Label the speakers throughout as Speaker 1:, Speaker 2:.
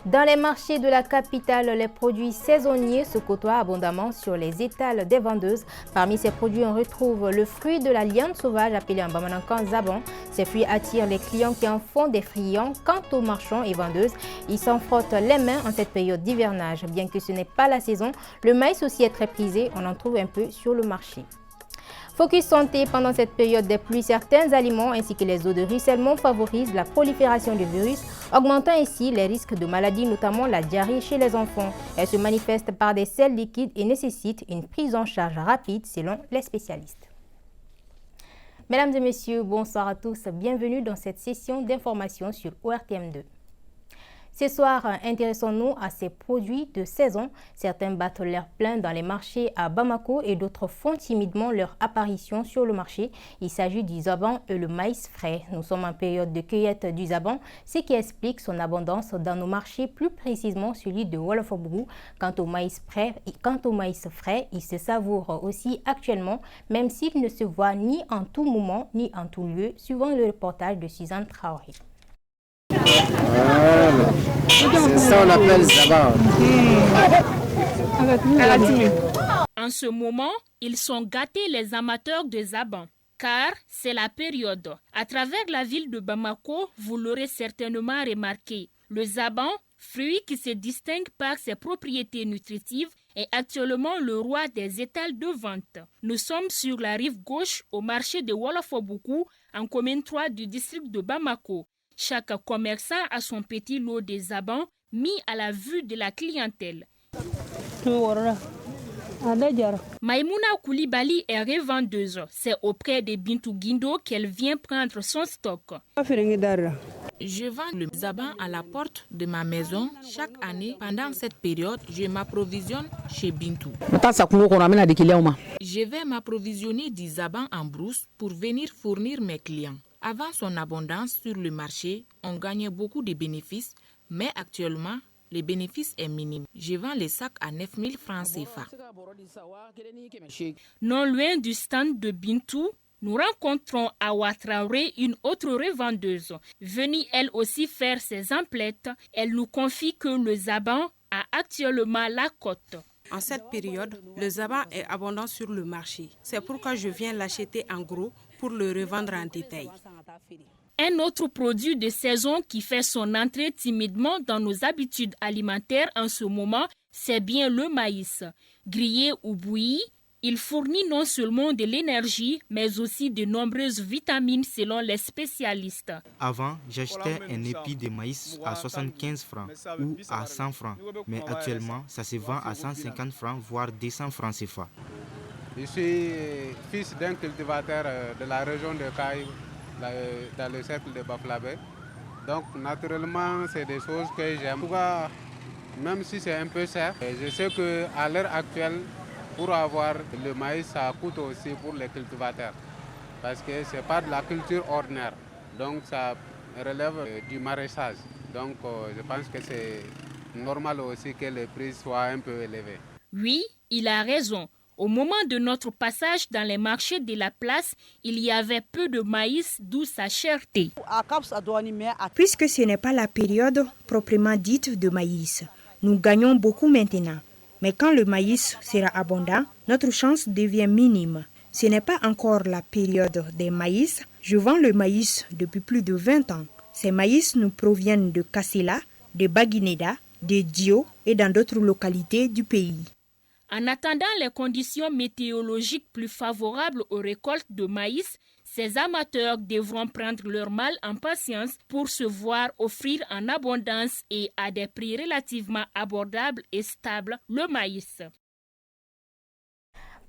Speaker 1: Dans les marchés de la capitale, les produits saisonniers se côtoient abondamment sur les étals des vendeuses. Parmi ces produits, on retrouve le fruit de la liane sauvage appelé en bamanankan zaban. Ces fruits attirent les clients qui en font des friands. Quant aux marchands et vendeuses, ils s'en frottent les mains en cette période d'hivernage. Bien que ce n'est pas la saison, le maïs aussi est très prisé. On en trouve un peu sur le marché. Focus santé, pendant cette période des pluies, certains aliments ainsi que les eaux de ruissellement favorisent la prolifération du virus, augmentant ainsi les risques de maladies, notamment la diarrhée chez les enfants. Elle se manifeste par des selles liquides et nécessite une prise en charge rapide selon les spécialistes. Mesdames et messieurs, bonsoir à tous. Bienvenue dans cette session d'information sur ORTM2. Ce soir, intéressons-nous à ces produits de saison. Certains battent l'air plein dans les marchés à Bamako et d'autres font timidement leur apparition sur le marché. Il s'agit du zaban et le maïs frais. Nous sommes en période de cueillette du zaban, ce qui explique son abondance dans nos marchés, plus précisément celui de Wolofobougou. Quant au maïs frais, il se savoure aussi actuellement, même s'il ne se voit ni en tout moment ni en tout lieu, suivant le reportage de Suzanne Traoré.
Speaker 2: C'est ça on appelle zaban.
Speaker 3: En ce moment, ils sont gâtés les amateurs de zaban, car c'est la période. À travers la ville de Bamako, vous l'aurez certainement remarqué, le zaban, fruit qui se distingue par ses propriétés nutritives, est actuellement le roi des étals de vente. Nous sommes sur la rive gauche au marché de Wolofobougou, en commune 3 du district de Bamako. Chaque commerçant a son petit lot de zaban mis à la vue de la clientèle. Maïmouna Koulibaly est revendeuse. C'est auprès de Bintou Guindo qu'elle vient prendre son stock.
Speaker 4: Je vends le zaban à la porte de ma maison. Chaque année, pendant cette période, je m'approvisionne chez Bintou. Je vais m'approvisionner du zaban en brousse pour venir fournir mes clients. Avant son abondance sur le marché, on gagnait beaucoup de bénéfices, mais actuellement, le bénéfice est minime. Je vends les sacs à 9 000 francs CFA.
Speaker 3: Non loin du stand de Bintou, nous rencontrons Awa Traoré, une autre revendeuse. Venue elle aussi faire ses emplettes, elle nous confie que le zaban a actuellement la cote.
Speaker 5: En cette période, le zaban est abondant sur le marché. C'est pourquoi je viens l'acheter en gros pour le revendre en détail.
Speaker 3: Un autre produit de saison qui fait son entrée timidement dans nos habitudes alimentaires en ce moment, c'est bien le maïs. Grillé ou bouilli, il fournit non seulement de l'énergie, mais aussi de nombreuses vitamines selon les spécialistes.
Speaker 6: Avant, j'achetais un épi de maïs à 75 francs ou à 100 francs, mais actuellement, ça se vend à 150 francs, voire 200 francs CFA.
Speaker 7: Je suis fils d'un cultivateur de la région de Kaï, dans le cercle de Baflabé. Donc, naturellement, c'est des choses que j'aime. En tout cas, même si c'est un peu cher, je sais qu'à l'heure actuelle, pour avoir le maïs, ça coûte aussi pour les cultivateurs. Parce que ce n'est pas de la culture ordinaire. Donc, ça relève du maraîchage. Donc, je pense que c'est normal aussi que les prix soient un peu élevés.
Speaker 3: Oui, il a raison. Au moment de notre passage dans les marchés de la place, il y avait peu de maïs, d'où sa cherté.
Speaker 8: Puisque ce n'est pas la période proprement dite de maïs, nous gagnons beaucoup maintenant. Mais quand le maïs sera abondant, notre chance devient minime. Ce n'est pas encore la période des maïs. Je vends le maïs depuis plus de 20 ans. Ces maïs nous proviennent de Kassila, de Baguineda, de Dio et dans d'autres localités du pays.
Speaker 3: En attendant les conditions météorologiques plus favorables aux récoltes de maïs, ces amateurs devront prendre leur mal en patience pour se voir offrir en abondance et à des prix relativement abordables et stables le maïs.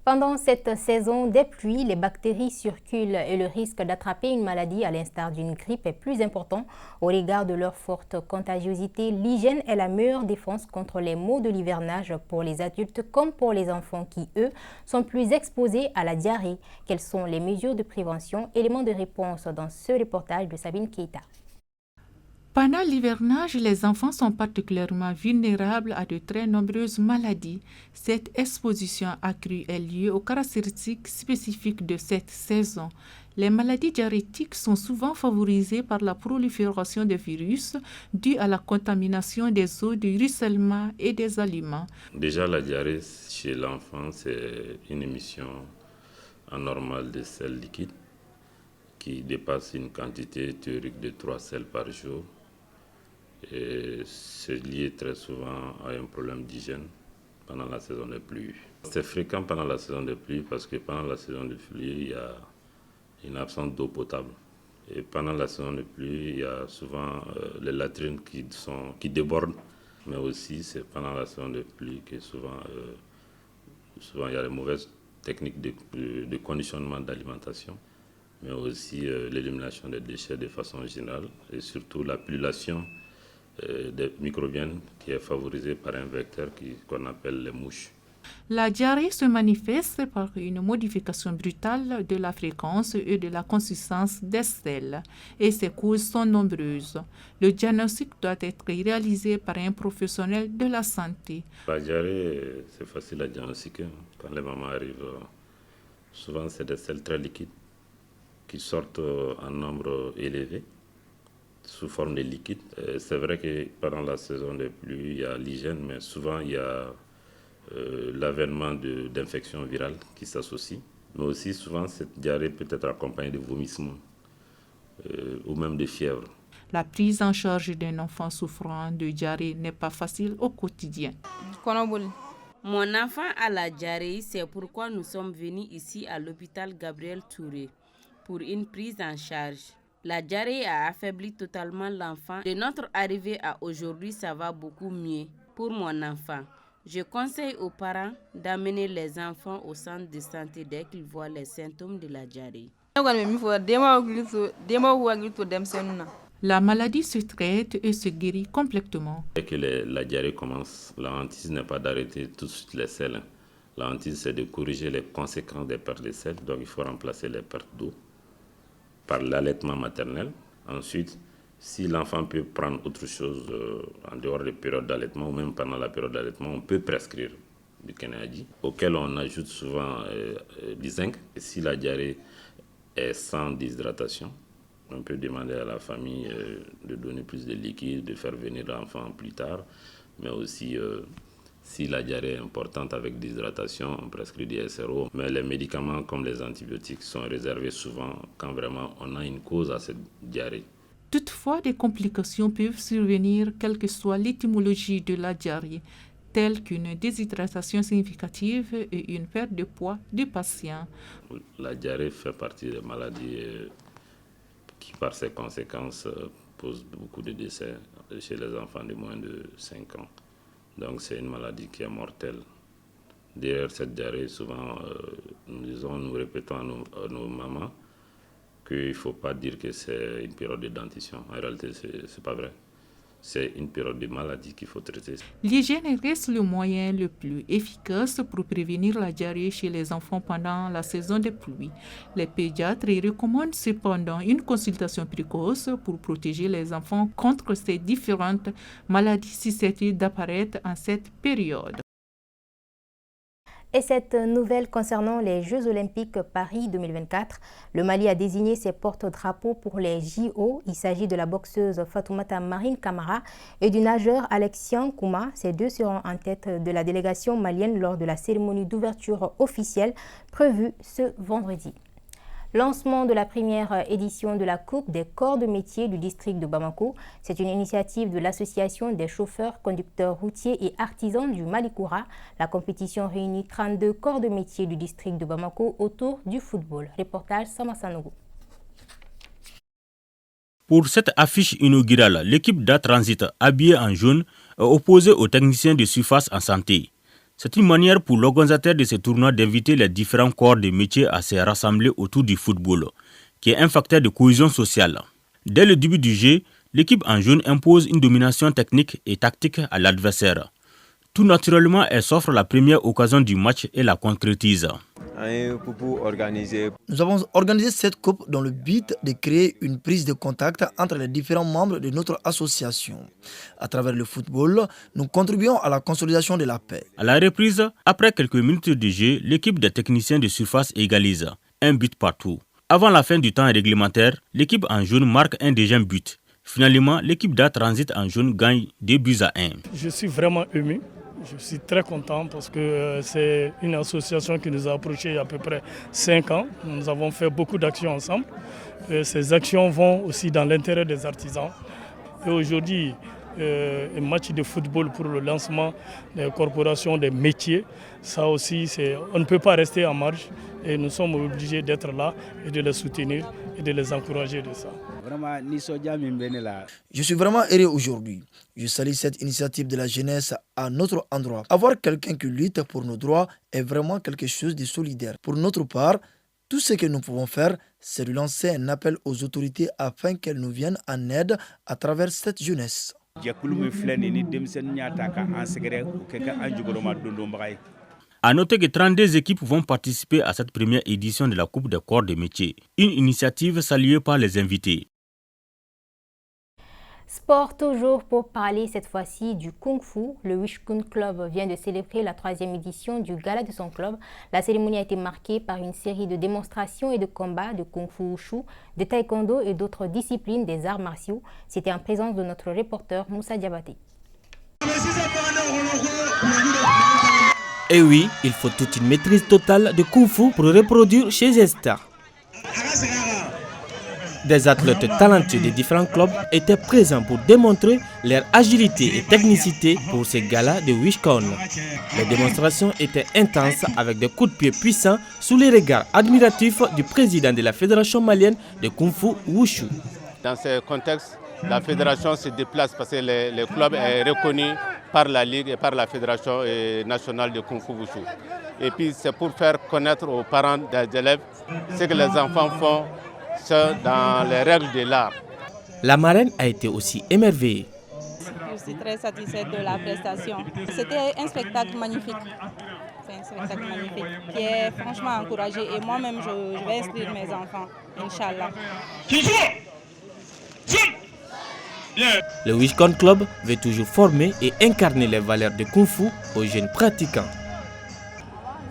Speaker 1: Pendant cette saison des pluies, les bactéries circulent et le risque d'attraper une maladie à l'instar d'une grippe est plus important. Au regard de leur forte contagiosité, l'hygiène est la meilleure défense contre les maux de l'hivernage pour les adultes comme pour les enfants qui, eux, sont plus exposés à la diarrhée. Quelles sont les mesures de prévention? Éléments de réponse dans ce reportage de Sabine Keita.
Speaker 9: Pendant l'hivernage, les enfants sont particulièrement vulnérables à de très nombreuses maladies. Cette exposition accrue est liée aux caractéristiques spécifiques de cette saison. Les maladies diarrhétiques sont souvent favorisées par la prolifération des virus due à la contamination des eaux de ruissellement et des aliments.
Speaker 10: Déjà, la diarrhée chez l'enfant, c'est une émission anormale de sels liquides qui dépasse une quantité théorique de 3 sels par jour. Et c'est lié très souvent à un problème d'hygiène pendant la saison des pluies. C'est fréquent pendant la saison des pluies parce que pendant la saison des pluies, il y a une absence d'eau potable. Et pendant la saison des pluies, il y a souvent les latrines qui débordent, mais aussi c'est pendant la saison des pluies que souvent il y a les mauvaises techniques de conditionnement d'alimentation, mais aussi l'élimination des déchets de façon générale et surtout la pullulation des microbiennes qui est favorisée par un vecteur qu'on appelle les mouches.
Speaker 9: La diarrhée se manifeste par une modification brutale de la fréquence et de la consistance des selles, et ses causes sont nombreuses. Le diagnostic doit être réalisé par un professionnel de la santé.
Speaker 10: La diarrhée, c'est facile à diagnostiquer. Quand les mamans arrivent, souvent c'est des selles très liquides qui sortent en nombre élevé, sous forme de liquide. C'est vrai que pendant la saison des pluies, il y a l'hygiène, mais souvent il y a l'avènement d'infections virales qui s'associent. Mais aussi souvent cette diarrhée peut être accompagnée de vomissements ou même de fièvre.
Speaker 9: La prise en charge d'un enfant souffrant de diarrhée n'est pas facile au quotidien.
Speaker 11: Mon enfant a la diarrhée, c'est pourquoi nous sommes venus ici à l'hôpital Gabriel Touré pour une prise en charge. La diarrhée a affaibli totalement l'enfant. De notre arrivée à aujourd'hui, ça va beaucoup mieux pour mon enfant. Je conseille aux parents d'amener les enfants au centre de santé dès qu'ils voient les symptômes de la diarrhée.
Speaker 9: La maladie se traite et se guérit complètement.
Speaker 10: Dès que la diarrhée commence, la hantise n'est pas d'arrêter tout de suite les selles. La hantise, c'est de corriger les conséquences des pertes de sel. Donc il faut remplacer les pertes d'eau par l'allaitement maternel. Ensuite, si l'enfant peut prendre autre chose en dehors de la période d'allaitement ou même pendant la période d'allaitement, on peut prescrire du Kenadi, auquel on ajoute souvent du zinc. Et si la diarrhée est sans déshydratation, on peut demander à la famille de donner plus de liquide, de faire venir l'enfant plus tard, mais aussi si la diarrhée est importante avec déshydratation, on prescrit des SRO. Mais les médicaments comme les antibiotiques sont réservés souvent quand vraiment on a une cause à cette diarrhée.
Speaker 9: Toutefois, des complications peuvent survenir quelle que soit l'étymologie de la diarrhée, telles qu'une déshydratation significative et une perte de poids du patient.
Speaker 10: La diarrhée fait partie des maladies qui, par ses conséquences, posent beaucoup de décès chez les enfants de moins de 5 ans. Donc c'est une maladie qui est mortelle. Derrière cette diarrhée, souvent, nous répétons à nos mamans qu'il ne faut pas dire que c'est une période de dentition. En réalité, ce n'est pas vrai. C'est une période de maladie qu'il faut traiter.
Speaker 9: L'hygiène reste le moyen le plus efficace pour prévenir la diarrhée chez les enfants pendant la saison des pluies. Les pédiatres recommandent cependant une consultation précoce pour protéger les enfants contre ces différentes maladies susceptibles d'apparaître en cette période.
Speaker 1: Et cette nouvelle concernant les Jeux Olympiques Paris 2024, le Mali a désigné ses porte-drapeaux pour les JO. Il s'agit de la boxeuse Fatoumata Marine Camara et du nageur Alexian Kouma. Ces deux seront en tête de la délégation malienne lors de la cérémonie d'ouverture officielle prévue ce vendredi. Lancement de la première édition de la Coupe des corps de métier du district de Bamako. C'est une initiative de l'Association des chauffeurs, conducteurs routiers et artisans du Malikoura. La compétition réunit 32 corps de métier du district de Bamako autour du football. Reportage Samasanogo.
Speaker 12: Pour cette affiche inaugurale, l'équipe d'A-Transit, habillée en jaune, est opposée aux techniciens de surface en santé. C'est une manière pour l'organisateur de ce tournoi d'inviter les différents corps de métier à se rassembler autour du football, qui est un facteur de cohésion sociale. Dès le début du jeu, l'équipe en jaune impose une domination technique et tactique à l'adversaire. Tout naturellement, elle s'offre la première occasion du match et la concrétise.
Speaker 13: Nous avons organisé cette coupe dans le but de créer une prise de contact entre les différents membres de notre association. À travers le football, nous contribuons à la consolidation de la paix.
Speaker 12: À la reprise, après quelques minutes de jeu, l'équipe des techniciens de surface égalise. Un but partout. Avant la fin du temps réglementaire, l'équipe en jaune marque un deuxième but. Finalement, l'équipe d'A-Transit en jaune gagne 2-1.
Speaker 14: Je suis vraiment ému. Je suis très content parce que c'est une association qui nous a approchés il y a à peu près 5 ans. Nous avons fait beaucoup d'actions ensemble. Et ces actions vont aussi dans l'intérêt des artisans. Et aujourd'hui, un match de football pour le lancement des corporations, des métiers, ça aussi, on ne peut pas rester en marge et nous sommes obligés d'être là et de les soutenir et de les encourager de ça.
Speaker 13: Je suis vraiment heureux aujourd'hui. Je salue cette initiative de la jeunesse à notre endroit. Avoir quelqu'un qui lutte pour nos droits est vraiment quelque chose de solidaire. Pour notre part, tout ce que nous pouvons faire, c'est de lancer un appel aux autorités afin qu'elles nous viennent en aide à travers cette jeunesse.
Speaker 12: À noter que 32 équipes vont participer à cette première édition de la Coupe des corps de métiers. Une initiative saluée par les invités.
Speaker 1: Sport toujours pour parler cette fois-ci du Kung Fu. Le Wishkun Club vient de célébrer la 3e édition du gala de son club. La cérémonie a été marquée par une série de démonstrations et de combats de Kung Fu Wushu, de Taekwondo et d'autres disciplines des arts martiaux. C'était en présence de notre reporter Moussa Diabaté.
Speaker 15: Et oui, il faut toute une maîtrise totale de Kung Fu pour reproduire chez un star. Des athlètes talentueux des différents clubs étaient présents pour démontrer leur agilité et technicité pour ces galas de Wishkon. Les démonstrations étaient intenses avec des coups de pied puissants sous les regards admiratifs du président de la Fédération malienne de Kung Fu Wushu.
Speaker 16: Dans ce contexte, la fédération se déplace parce que le club est reconnu par la Ligue et par la Fédération nationale de Kung Fu Wushu. Et puis c'est pour faire connaître aux parents des élèves ce que les enfants font dans les règles de l'art.
Speaker 15: La marraine a été aussi émerveillée.
Speaker 17: Je suis très satisfaite de la prestation. C'était un spectacle magnifique. C'est un spectacle magnifique qui est franchement encouragé et moi-même je vais inscrire mes enfants, Inch'Allah.
Speaker 15: Le Wishkon Club veut toujours former et incarner les valeurs de Kung Fu aux jeunes pratiquants.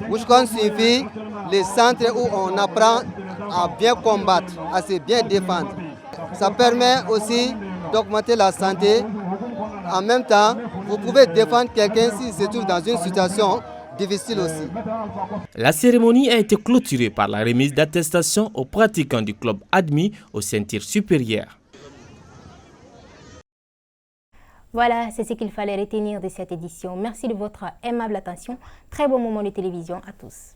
Speaker 18: Wishkon signifie le centre où on apprend à bien combattre, à se bien défendre. Ça permet aussi d'augmenter la santé. En même temps, vous pouvez défendre quelqu'un s'il se trouve dans une situation difficile aussi.
Speaker 15: La cérémonie a été clôturée par la remise d'attestation aux pratiquants du club admis aux ceintures supérieures.
Speaker 1: Voilà, c'est ce qu'il fallait retenir de cette édition. Merci de votre aimable attention. Très bon moment de télévision à tous.